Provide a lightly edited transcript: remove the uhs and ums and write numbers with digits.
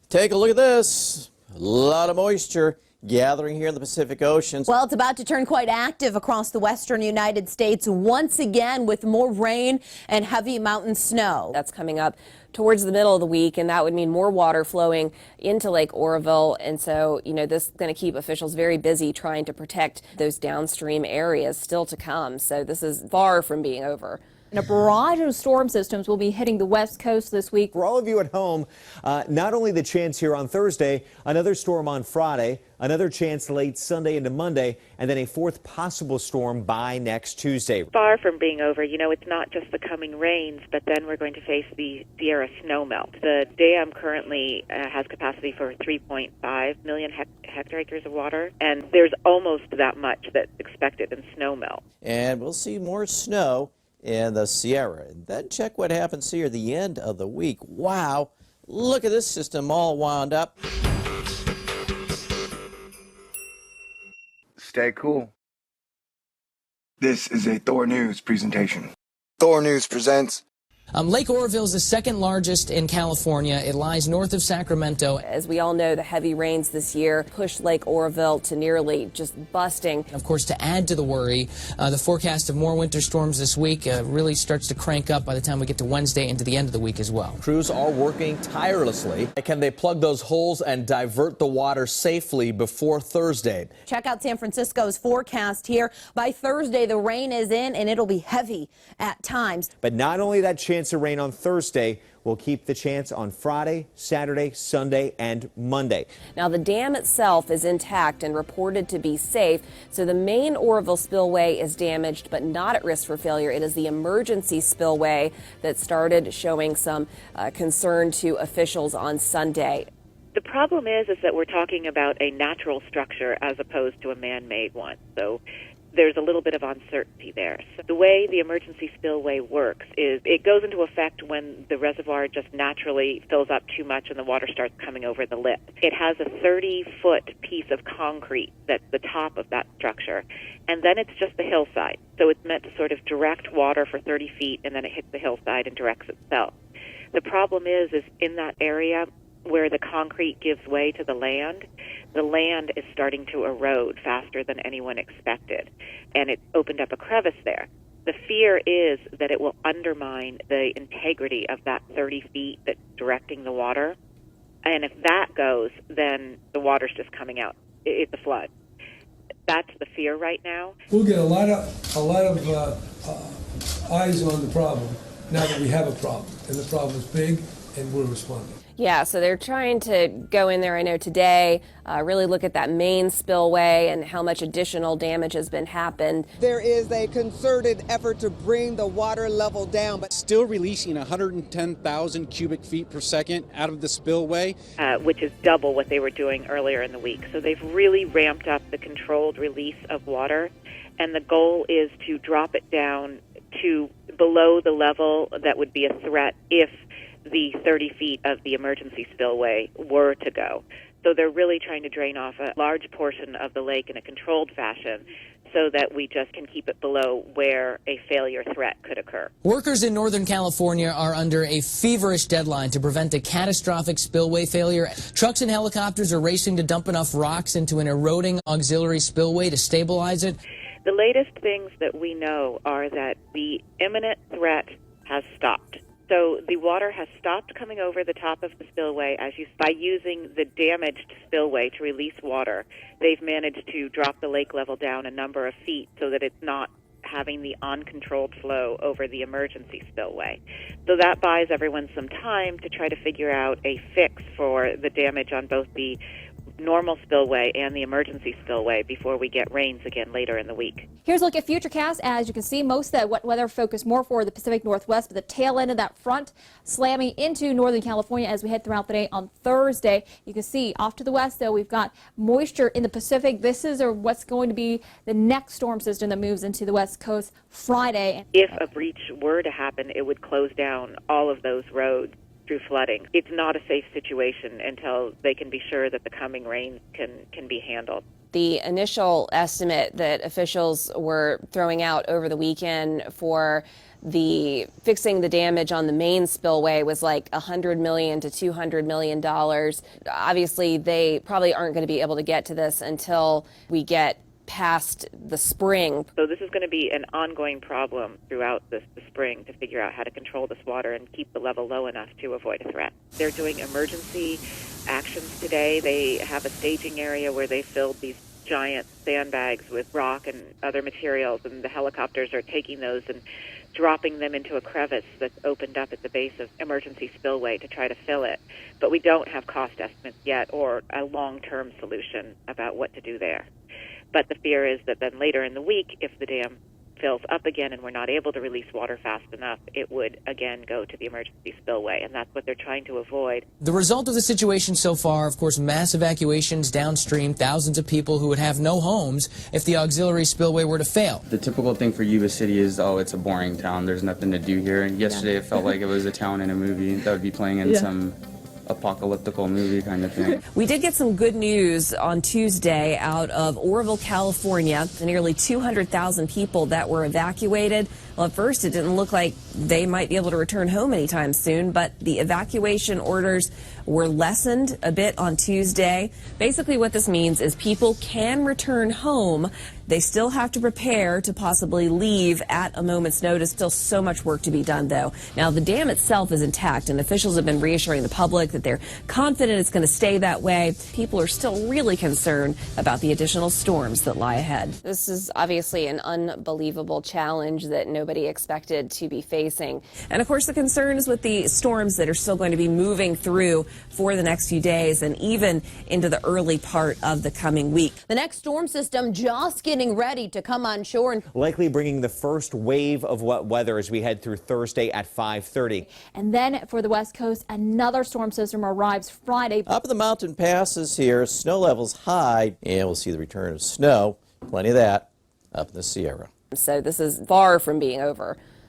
Take a look at this. A lot of moisture gathering here in the Pacific Ocean. Well, it's about to turn quite active across the western United States once again with more rain and heavy mountain snow. That's coming up towards the middle of the week, and that would mean more water flowing into Lake Oroville. And so, this is going to keep officials very busy trying to protect those downstream areas still to come. So this is far from being over. And a barrage of storm systems will be hitting the west coast this week. For all of you at home, not only the chance here on Thursday, another storm on Friday, another chance late Sunday into Monday, and then a fourth possible storm by next Tuesday. Far from being over. It's not just the coming rains, but then we're going to face the Sierra snowmelt. The dam currently has capacity for 3.5 million hectareacres of water, and there's almost that much that's expected in snowmelt. And we'll see more snow in the Sierra. And then check what happens here at the end of the week. Wow, look at this system all wound up. Stay cool. This is a Thor News presentation. Thor News presents Lake Oroville is the second largest in California. It lies north of Sacramento. As we all know, the heavy rains this year pushed Lake Oroville to nearly just busting. Of course, to add to the worry, the forecast of more winter storms this week really starts to crank up by the time we get to Wednesday into the end of the week as well. Crews are working tirelessly. Can they plug those holes and divert the water safely before Thursday? Check out San Francisco's forecast here. By Thursday, the rain is in and it'll be heavy at times. But not only that chance of rain on Thursday, we'll keep the chance on Friday, Saturday, Sunday, and Monday. Now, the dam itself is intact and reported to be safe, so the main Oroville spillway is damaged but not at risk for failure. It is the emergency spillway that started showing some concern to officials on Sunday. The problem is that we're talking about a natural structure as opposed to a man-made one. So there's a little bit of uncertainty there. So the way the emergency spillway works is it goes into effect when the reservoir just naturally fills up too much and the water starts coming over the lip. It has a 30-foot piece of concrete that's the top of that structure, and then it's just the hillside. So it's meant to sort of direct water for 30 feet, and then it hits the hillside and directs itself. The problem is in that area where the concrete gives way to the land is starting to erode faster than anyone expected, and it opened up a crevice there. The fear is that it will undermine the integrity of that 30 feet that's directing the water, and if that goes, then the water's just coming out. It's a flood. That's the fear right now. We'll get a lot of eyes on the problem now that we have a problem, and the problem is big, and we're responding. Yeah, so they're trying to go in there, I know today, really look at that main spillway and how much additional damage has been happened. There is a concerted effort to bring the water level down, but still releasing 110,000 cubic feet per second out of the spillway, which is double what they were doing earlier in the week. So they've really ramped up the controlled release of water, and the goal is to drop it down to below the level that would be a threat if the 30 feet of the emergency spillway were to go. So they're really trying to drain off a large portion of the lake in a controlled fashion so that we just can keep it below where a failure threat could occur. Workers in Northern California are under a feverish deadline to prevent a catastrophic spillway failure. Trucks and helicopters are racing to dump enough rocks into an eroding auxiliary spillway to stabilize it. The latest things that we know are that the imminent threat has stopped. So the water has stopped coming over the top of the spillway by using the damaged spillway to release water. They've managed to drop the lake level down a number of feet so that it's not having the uncontrolled flow over the emergency spillway. So that buys everyone some time to try to figure out a fix for the damage on both the normal spillway and the emergency spillway before we get rains again later in the week. Here's a look at Futurecast. As you can see, most of that wet weather focused more for the Pacific Northwest, but the tail end of that front slamming into Northern California as we head throughout the day on Thursday. You can see off to the west, though, we've got moisture in the Pacific. This is what's going to be the next storm system that moves into the west coast Friday. If a breach were to happen, it would close down all of those roads through flooding. It's not a safe situation until they can be sure that the coming rain can be handled. The initial estimate that officials were throwing out over the weekend for fixing the damage on the main spillway was like $100 million to $200 million. Obviously, they probably aren't going to be able to get to this until we get past the spring. So this is going to be an ongoing problem throughout the spring to figure out how to control this water and keep the level low enough to avoid a threat. They're doing emergency actions today. They have a staging area where they filled these giant sandbags with rock and other materials, and the helicopters are taking those and dropping them into a crevice that's opened up at the base of emergency spillway to try to fill it. But we don't have cost estimates yet or a long-term solution about what to do there. But the fear is that then later in the week, if the dam fills up again and we're not able to release water fast enough, it would again go to the emergency spillway, and that's what they're trying to avoid. The result of the situation so far, of course, mass evacuations downstream, thousands of people who would have no homes if the auxiliary spillway were to fail. The typical thing for Yuba City is, oh, it's a boring town, there's nothing to do here. And yesterday it felt like it was a town in a movie that would be playing in some apocalyptical movie kind of thing. We did get some good news on Tuesday out of Oroville, California. The nearly 200,000 people that were evacuated. Well, at first it didn't look like they might be able to return home anytime soon, but the evacuation orders were lessened a bit on Tuesday. Basically what this means is people can return home. They still have to prepare to possibly leave at a moment's notice. Still so much work to be done, though. Now, the dam itself is intact, and officials have been reassuring the public that they're confident it's going to stay that way. People are still really concerned about the additional storms that lie ahead. This is obviously an unbelievable challenge that nobody expected to be facing. And, of course, the concern is with the storms that are still going to be moving through for the next few days and even into the early part of the coming week. The next storm system just getting ready to come on shore. Likely bringing the first wave of wet weather as we head through Thursday at 5:30. And then for the West Coast, another storm system arrives Friday. Up in the mountain passes here, snow levels high, and we'll see the return of snow. Plenty of that up in the Sierra. So this is far from being over.